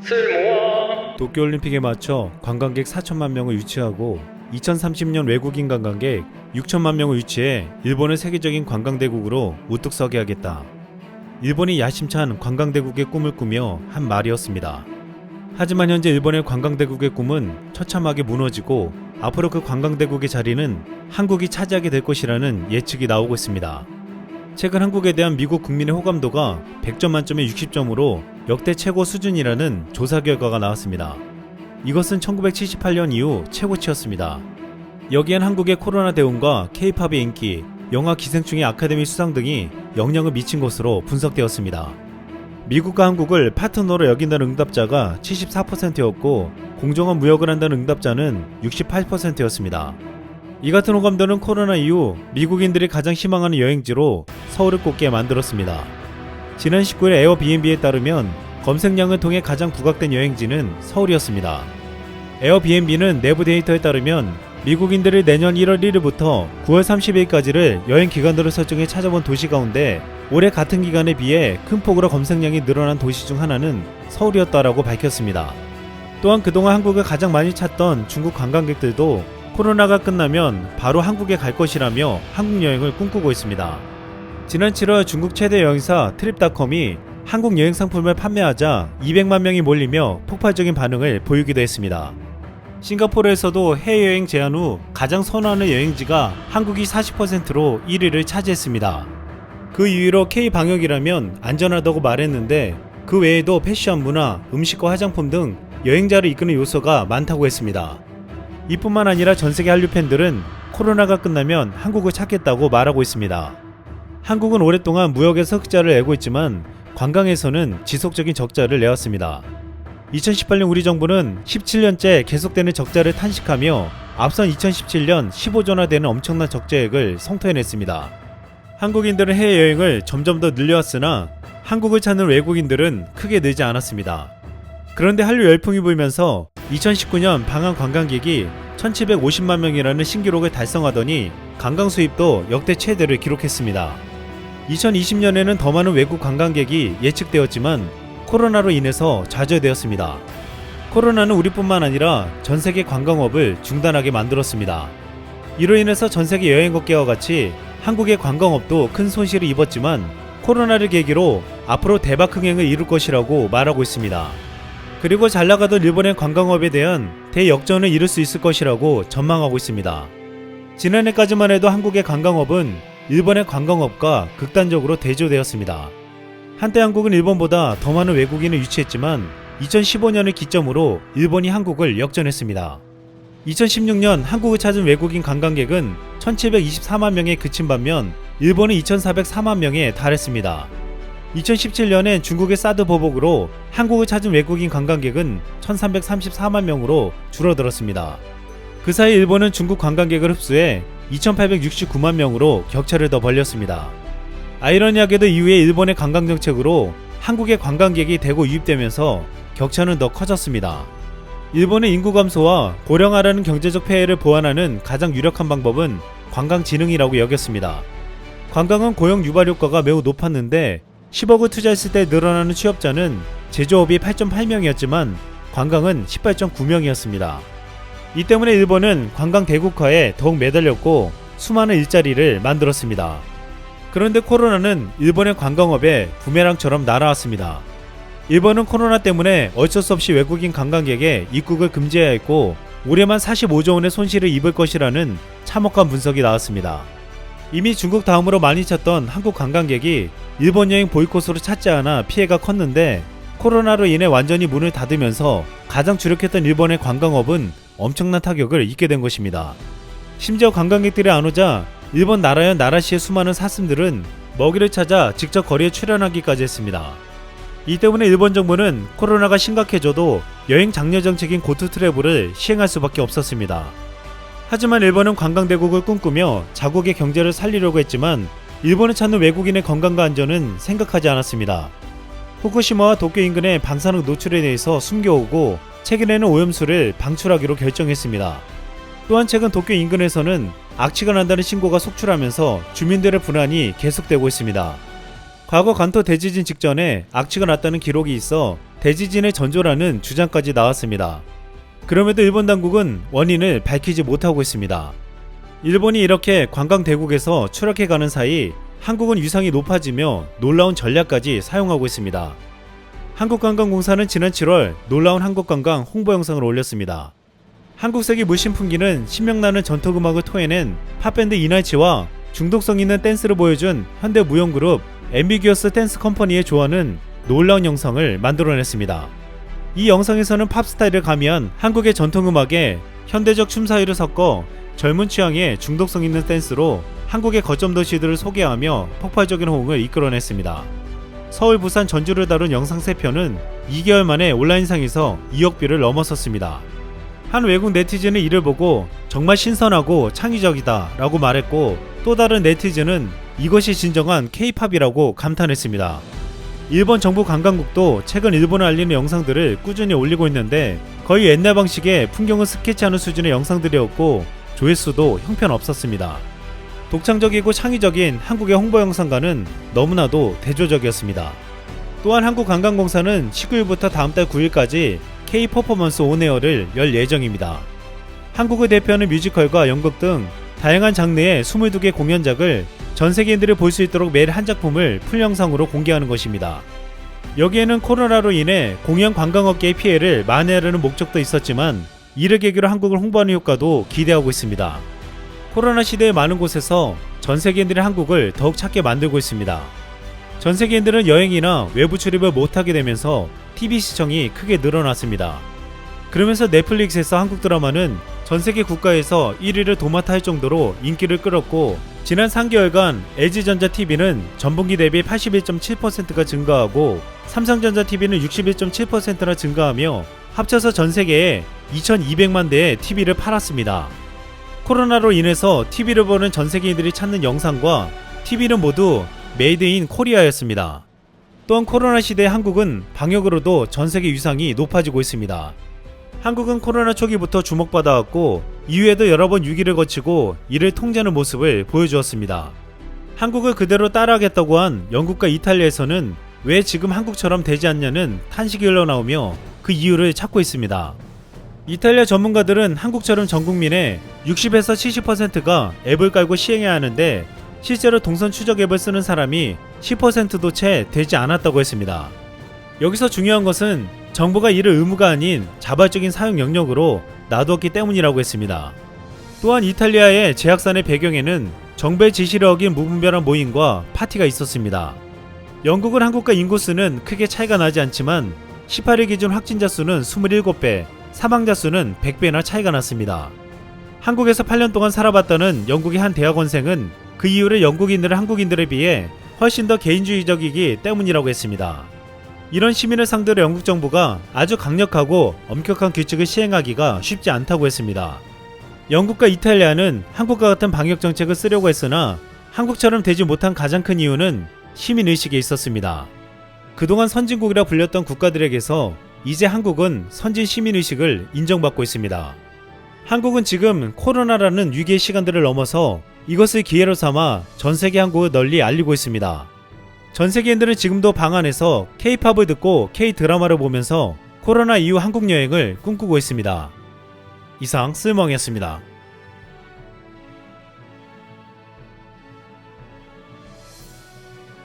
쓸모아. 도쿄올림픽에 맞춰 관광객 4천만 명을 유치하고 2030년 외국인 관광객 6천만 명을 유치해 일본을 세계적인 관광대국으로 우뚝 서게 하겠다. 일본이 야심찬 관광대국의 꿈을 꾸며 한 말이었습니다. 하지만 현재 일본의 관광대국의 꿈은 처참하게 무너지고 앞으로 그 관광대국의 자리는 한국이 차지하게 될 것이라는 예측이 나오고 있습니다. 최근 한국에 대한 미국 국민의 호감도가 100점 만점에 60점으로 역대 최고 수준이라는 조사 결과가 나왔습니다. 이것은 1978년 이후 최고치였습니다. 여기엔 한국의 코로나 대응과 K-팝의 인기, 영화 기생충의 아카데미 수상 등이 영향을 미친 것으로 분석되었습니다. 미국과 한국을 파트너로 여긴다는 응답자가 74%였고 공정한 무역을 한다는 응답자는 68%였습니다. 이 같은 호감도는 코로나 이후 미국인들이 가장 희망하는 여행지로 서울을 꼽게 만들었습니다. 지난 19일 에어비앤비에 따르면 검색량을 통해 가장 부각된 여행지는 서울이었습니다. 에어비앤비는 내부 데이터에 따르면 미국인들이 내년 1월 1일부터 9월 30일까지를 여행 기간으로 설정해 찾아본 도시 가운데 올해 같은 기간에 비해 큰 폭으로 검색량이 늘어난 도시 중 하나는 서울이었다라고 밝혔습니다. 또한 그동안 한국을 가장 많이 찾던 중국 관광객들도 코로나가 끝나면 바로 한국에 갈 것이라며 한국 여행을 꿈꾸고 있습니다. 지난 7월 중국 최대 여행사 트립닷컴이 한국 여행 상품을 판매하자 200만 명이 몰리며 폭발적인 반응을 보이기도 했습니다. 싱가포르에서도 해외여행 제한 후 가장 선호하는 여행지가 한국이 40%로 1위를 차지했습니다. 그 이유로 K-방역이라면 안전하다고 말했는데 그 외에도 패션, 문화, 음식과 화장품 등 여행자를 이끄는 요소가 많다고 했습니다. 이뿐만 아니라 전세계 한류 팬들은 코로나가 끝나면 한국을 찾겠다고 말하고 있습니다. 한국은 오랫동안 무역에서 흑자를 내고 있지만 관광에서는 지속적인 적자를 내왔습니다. 2018년 우리 정부는 17년째 계속되는 적자를 탄식하며 앞선 2017년 15조나 되는 엄청난 적자액을 성토해냈습니다. 한국인들은 해외여행을 점점 더 늘려왔으나 한국을 찾는 외국인들은 크게 늘지 않았습니다. 그런데 한류 열풍이 불면서 2019년 방한 관광객이 1750만 명이라는 신기록을 달성하더니 관광 수입도 역대 최대를 기록했습니다. 2020년에는 더 많은 외국 관광객이 예측되었지만 코로나로 인해서 좌절되었습니다. 코로나는 우리뿐만 아니라 전세계 관광업을 중단하게 만들었습니다. 이로 인해서 전세계 여행업계와 같이 한국의 관광업도 큰 손실을 입었지만 코로나를 계기로 앞으로 대박 흥행을 이룰 것이라고 말하고 있습니다. 그리고 잘나가던 일본의 관광업에 대한 대역전을 이룰 수 있을 것이라고 전망하고 있습니다. 지난해까지만 해도 한국의 관광업은 일본의 관광업과 극단적으로 대조되었습니다. 한때 한국은 일본보다 더 많은 외국인을 유치했지만 2015년을 기점으로 일본이 한국을 역전했습니다. 2016년 한국을 찾은 외국인 관광객은 1724만 명에 그친 반면 일본은 2404만 명에 달했습니다. 2017년엔 중국의 사드 보복으로 한국을 찾은 외국인 관광객은 1334만 명으로 줄어들었습니다. 그 사이 일본은 중국 관광객을 흡수해 2869만 명으로 격차를 더 벌렸습니다. 아이러니하게도 이후에 일본의 관광정책으로 한국의 관광객이 대거 유입되면서 격차는 더 커졌습니다. 일본의 인구 감소와 고령화라는 경제적 폐해를 보완하는 가장 유력한 방법은 관광진흥이라고 여겼습니다. 관광은 고용 유발 효과가 매우 높았는데 10억을 투자했을 때 늘어나는 취업자는 제조업이 8.8명이었지만 관광은 18.9명이었습니다. 이 때문에 일본은 관광 대국화에 더욱 매달렸고 수많은 일자리를 만들었습니다. 그런데 코로나는 일본의 관광업에 부메랑처럼 날아왔습니다. 일본은 코로나 때문에 어쩔 수 없이 외국인 관광객의 입국을 금지해야 했고 올해만 45조 원의 손실을 입을 것이라는 참혹한 분석이 나왔습니다. 이미 중국 다음으로 많이 찾던 한국 관광객이 일본 여행 보이콧으로 찾지 않아 피해가 컸는데 코로나로 인해 완전히 문을 닫으면서 가장 주력했던 일본의 관광업은 엄청난 타격을 입게 된 것입니다. 심지어 관광객들이 안 오자 일본 나라현 나라시의 수많은 사슴들은 먹이를 찾아 직접 거리에 출연하기까지 했습니다. 이 때문에 일본 정부는 코로나가 심각해져도 여행 장려 정책인 고투 트래블을 시행할 수밖에 없었습니다. 하지만 일본은 관광대국을 꿈꾸며 자국의 경제를 살리려고 했지만 일본을 찾는 외국인의 건강과 안전은 생각하지 않았습니다. 후쿠시마와 도쿄 인근의 방사능 노출에 대해서 숨겨오고 최근에는 오염수를 방출하기로 결정했습니다. 또한 최근 도쿄 인근에서는 악취가 난다는 신고가 속출하면서 주민들의 불안이 계속되고 있습니다. 과거 관토 대지진 직전에 악취가 났다는 기록이 있어 대지진의 전조라는 주장까지 나왔습니다. 그럼에도 일본 당국은 원인을 밝히지 못하고 있습니다. 일본이 이렇게 관광 대국에서 추락해가는 사이 한국은 위상이 높아지며 놀라운 전략까지 사용하고 있습니다. 한국관광공사는 지난 7월 놀라운 한국관광 홍보 영상을 올렸습니다. 한국색의 물신풍기는 신명나는 전통음악을 토해낸 팝밴드 이날치와 중독성 있는 댄스를 보여준 현대무용그룹 앰비규어스 댄스 컴퍼니의 조화는 놀라운 영상을 만들어냈습니다. 이 영상에서는 팝 스타일을 가미한 한국의 전통음악에 현대적 춤 사이를 섞어 젊은 취향의 중독성 있는 댄스로 한국의 거점 도시들을 소개하며 폭발적인 호응을 이끌어냈습니다. 서울, 부산, 전주를 다룬 영상 3편은 2개월 만에 온라인상에서 2억 뷰를 넘어섰습니다. 한 외국 네티즌은 이를 보고 정말 신선하고 창의적이다 라고 말했고, 또 다른 네티즌은 이것이 진정한 K-팝이라고 감탄했습니다. 일본 정부 관광국도 최근 일본을 알리는 영상들을 꾸준히 올리고 있는데 거의 옛날 방식의 풍경을 스케치하는 수준의 영상들이었고 조회수도 형편없었습니다. 독창적이고 창의적인 한국의 홍보 영상과는 너무나도 대조적이었습니다. 또한 한국관광공사는 19일부터 다음 달 9일까지 K-퍼포먼스 온에어를 열 예정입니다. 한국을 대표하는 뮤지컬과 연극 등 다양한 장르의 22개 공연작을 전 세계인들이 볼 수 있도록 매일 한 작품을 풀영상으로 공개하는 것입니다. 여기에는 코로나로 인해 공연 관광업계의 피해를 만회하려는 목적도 있었지만 이를 계기로 한국을 홍보하는 효과도 기대하고 있습니다. 코로나 시대의 많은 곳에서 전 세계인들이 한국을 더욱 찾게 만들고 있습니다. 전 세계인들은 여행이나 외부 출입을 못하게 되면서 TV 시청이 크게 늘어났습니다. 그러면서 넷플릭스에서 한국 드라마는 전 세계 국가에서 1위를 도맡아 할 정도로 인기를 끌었고, 지난 3개월간 LG전자TV는 전분기 대비 81.7%가 증가하고 삼성전자TV는 61.7%나 증가하며 합쳐서 전 세계에 2200만 대의 TV를 팔았습니다. 코로나로 인해서 TV를 보는 전 세계인들이 찾는 영상과 TV는 모두 메이드 인 코리아였습니다. 또한 코로나 시대의 한국은 방역으로도 전 세계 위상이 높아지고 있습니다. 한국은 코로나 초기부터 주목받아왔고 이후에도 여러 번 위기를 거치고 이를 통제하는 모습을 보여주었습니다. 한국을 그대로 따라하겠다고 한 영국과 이탈리아에서는 왜 지금 한국처럼 되지 않냐는 탄식이 흘러나오며 그 이유를 찾고 있습니다. 이탈리아 전문가들은 한국처럼 전 국민의 60에서 70%가 앱을 깔고 시행해야 하는데 실제로 동선 추적 앱을 쓰는 사람이 10%도 채 되지 않았다고 했습니다. 여기서 중요한 것은 정부가 이를 의무가 아닌 자발적인 사용 영역으로 놔두었기 때문이라고 했습니다. 또한 이탈리아의 재확산의 배경에는 정부의 지시를 어긴 무분별한 모임과 파티가 있었습니다. 영국은 한국과 인구수는 크게 차이가 나지 않지만 18일 기준 확진자 수는 27배, 사망자 수는 100배나 차이가 났습니다. 한국에서 8년 동안 살아봤다는 영국의 한 대학원생은 그 이유를 영국인들은 한국인들에 비해 훨씬 더 개인주의적이기 때문이라고 했습니다. 이런 시민을 상대로 영국 정부가 아주 강력하고 엄격한 규칙을 시행하기가 쉽지 않다고 했습니다. 영국과 이탈리아는 한국과 같은 방역 정책을 쓰려고 했으나 한국처럼 되지 못한 가장 큰 이유는 시민의식에 있었습니다. 그동안 선진국이라 불렸던 국가들에게서 이제 한국은 선진 시민의식을 인정받고 있습니다. 한국은 지금 코로나라는 위기의 시간들을 넘어서 이것을 기회로 삼아 전세계 한국을 널리 알리고 있습니다. 전 세계인들은 지금도 방 안에서 K-팝을 듣고 K-드라마를 보면서 코로나 이후 한국 여행을 꿈꾸고 있습니다. 이상 쓸멍이었습니다.